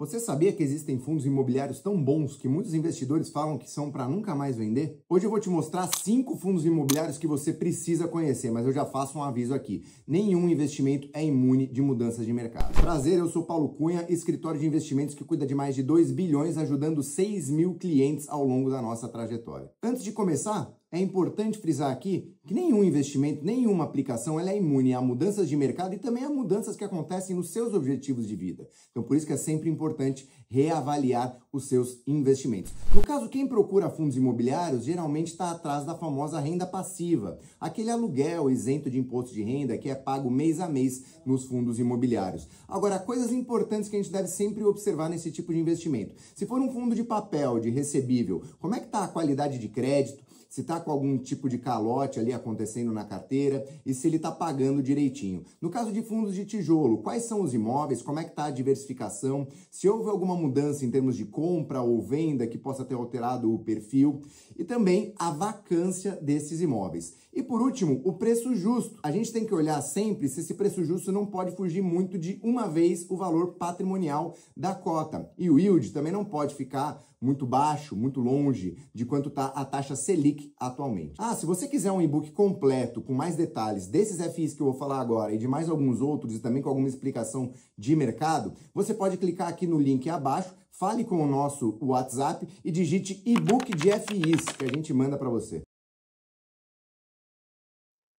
Você sabia que existem fundos imobiliários tão bons que muitos investidores falam que são para nunca mais vender? Hoje eu vou te mostrar 5 fundos imobiliários que você precisa conhecer, mas eu já faço um aviso aqui. Nenhum investimento é imune de mudanças de mercado. Prazer, eu sou Paulo Cunha, escritório de investimentos que cuida de mais de 2 bilhões, ajudando 6 mil clientes ao longo da nossa trajetória. Antes de começar, é importante frisar aqui que nenhum investimento, nenhuma aplicação, ela é imune a mudanças de mercado e também a mudanças que acontecem nos seus objetivos de vida. Então, por isso que é sempre importante reavaliar os seus investimentos. No caso, quem procura fundos imobiliários geralmente está atrás da famosa renda passiva, aquele aluguel isento de imposto de renda que é pago mês a mês nos fundos imobiliários. Agora, coisas importantes que a gente deve sempre observar nesse tipo de investimento. Se for um fundo de papel, de recebível, como é que está a qualidade de crédito? Se está com algum tipo de calote ali acontecendo na carteira e se ele está pagando direitinho. No caso de fundos de tijolo, quais são os imóveis, como é que está a diversificação, se houve alguma mudança em termos de compra ou venda que possa ter alterado o perfil e também a vacância desses imóveis. E por último, o preço justo. A gente tem que olhar sempre se esse preço justo não pode fugir muito de uma vez o valor patrimonial da cota. E o yield também não pode ficar muito baixo, muito longe de quanto está a taxa Selic atualmente. Se você quiser um e-book completo com mais detalhes desses FIs que eu vou falar agora e de mais alguns outros e também com alguma explicação de mercado, você pode clicar aqui no link abaixo, fale com o nosso WhatsApp e digite e-book de FIs que a gente manda para você.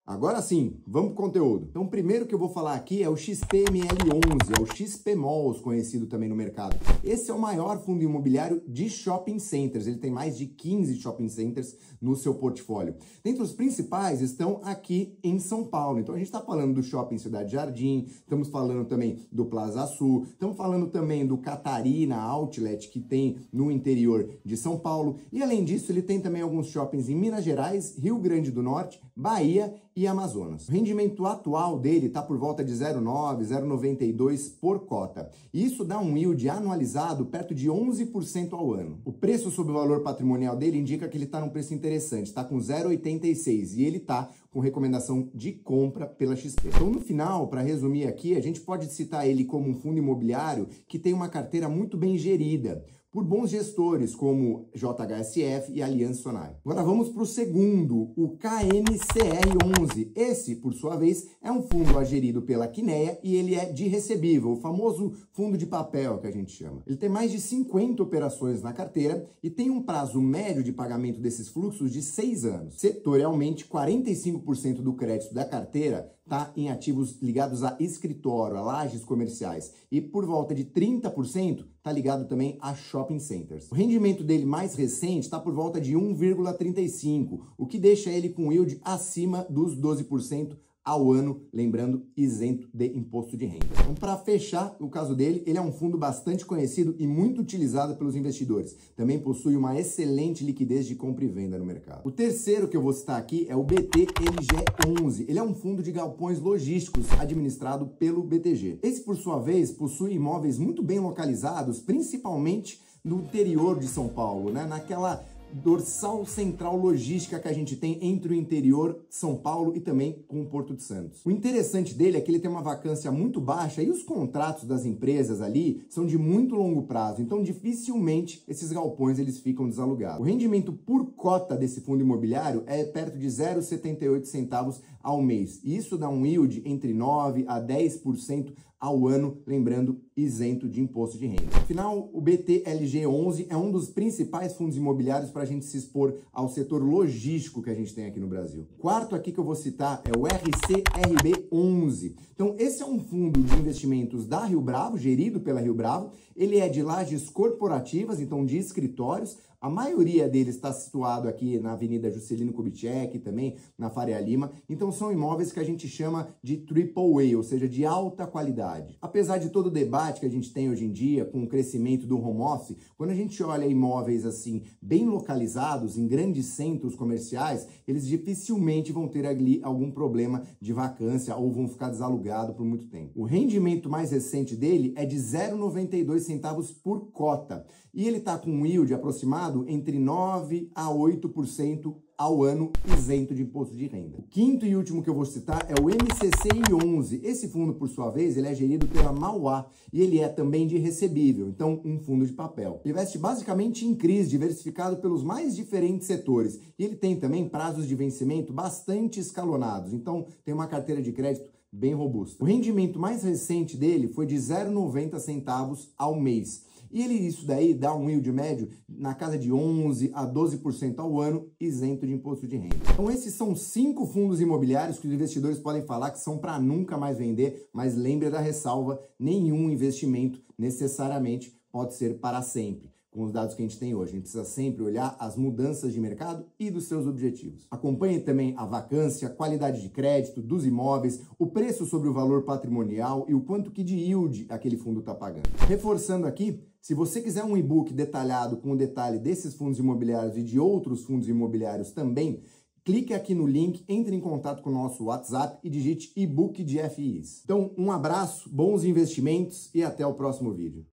Agora sim, vamos pro conteúdo. Então, o primeiro que eu vou falar aqui é o XPML11, é o XPMOLs, conhecido também no mercado. Esse é o maior fundo imobiliário de shopping centers. Ele tem mais de 15 shopping centers no seu portfólio. Dentre os principais estão aqui em São Paulo. Então, a gente está falando do Shopping Cidade Jardim, estamos falando também do Plaza Sul, estamos falando também do Catarina Outlet, que tem no interior de São Paulo. E, além disso, ele tem também alguns shoppings em Minas Gerais, Rio Grande do Norte, Bahia e Amazonas. O rendimento atual dele está por volta de 0,9, 0,92 por cota. E isso dá um yield anualizado perto de 11% ao ano. O preço sobre o valor patrimonial dele indica que ele está num preço interessante, está com 0,86 e ele está com recomendação de compra pela XP. Então, no final, para resumir aqui, a gente pode citar ele como um fundo imobiliário que tem uma carteira muito bem gerida por bons gestores como JHSF e Aliança Sonai. Agora vamos para o segundo, o KNCR11. Esse, por sua vez, é um fundo gerido pela Quineia e ele é de recebível, o famoso fundo de papel que a gente chama. Ele tem mais de 50 operações na carteira e tem um prazo médio de pagamento desses fluxos de 6 anos. Setorialmente, 45% do crédito da carteira está em ativos ligados a escritório, a lajes comerciais, e por volta de 30% está ligado também a shopping centers. O rendimento dele mais recente está por volta de 1,35, o que deixa ele com yield acima dos 12% ao ano, lembrando, isento de imposto de renda. Então, para fechar o caso dele, ele é um fundo bastante conhecido e muito utilizado pelos investidores. Também possui uma excelente liquidez de compra e venda no mercado. O terceiro que eu vou citar aqui é o BTLG11. Ele é um fundo de galpões logísticos administrado pelo BTG. Esse, por sua vez, possui imóveis muito bem localizados, principalmente no interior de São Paulo, né? Naquela dorsal central logística que a gente tem entre o interior de São Paulo e também com o Porto de Santos. O interessante dele é que ele tem uma vacância muito baixa e os contratos das empresas ali são de muito longo prazo, então dificilmente esses galpões eles ficam desalugados. O rendimento por cota desse fundo imobiliário é perto de 0,78 centavos ao mês, e isso dá um yield entre 9 a 10% ao ano, lembrando, isento de imposto de renda. Afinal, o BTLG11 é um dos principais fundos imobiliários para a gente se expor ao setor logístico que a gente tem aqui no Brasil. O quarto aqui que eu vou citar é o RCRB11. Então, esse é um fundo de investimentos da Rio Bravo, gerido pela Rio Bravo. Ele é de lajes corporativas, então de escritórios. A maioria deles está situado aqui na Avenida Juscelino Kubitschek, também na Faria Lima. Então são imóveis que a gente chama de AAA, ou seja, de alta qualidade. Apesar de todo o debate que a gente tem hoje em dia com o crescimento do home office, quando a gente olha imóveis assim bem localizados em grandes centros comerciais, eles dificilmente vão ter ali algum problema de vacância ou vão ficar desalugados por muito tempo. O rendimento mais recente dele é de 0,92 centavos por cota e ele está com um yield aproximado entre 9 a 8% ao ano, isento de imposto de renda. O quinto e último que eu vou citar é o MCCI11. Esse fundo, por sua vez, ele é gerido pela Mauá e ele é também de recebível, então um fundo de papel. Ele investe basicamente em CRIs, diversificado pelos mais diferentes setores, e ele tem também prazos de vencimento bastante escalonados, então tem uma carteira de crédito bem robusta. O rendimento mais recente dele foi de 0,90 centavos ao mês. E isso daí dá um yield médio na casa de 11% a 12% ao ano, isento de imposto de renda. Então esses são 5 fundos imobiliários que os investidores podem falar que são para nunca mais vender, mas lembre da ressalva, nenhum investimento necessariamente pode ser para sempre. Com os dados que a gente tem hoje, a gente precisa sempre olhar as mudanças de mercado e dos seus objetivos. Acompanhe também a vacância, a qualidade de crédito dos imóveis, o preço sobre o valor patrimonial e o quanto que de yield aquele fundo está pagando. Reforçando aqui, se você quiser um e-book detalhado com o detalhe desses fundos imobiliários e de outros fundos imobiliários também, clique aqui no link, entre em contato com o nosso WhatsApp e digite e-book de FIs. Então, um abraço, bons investimentos e até o próximo vídeo.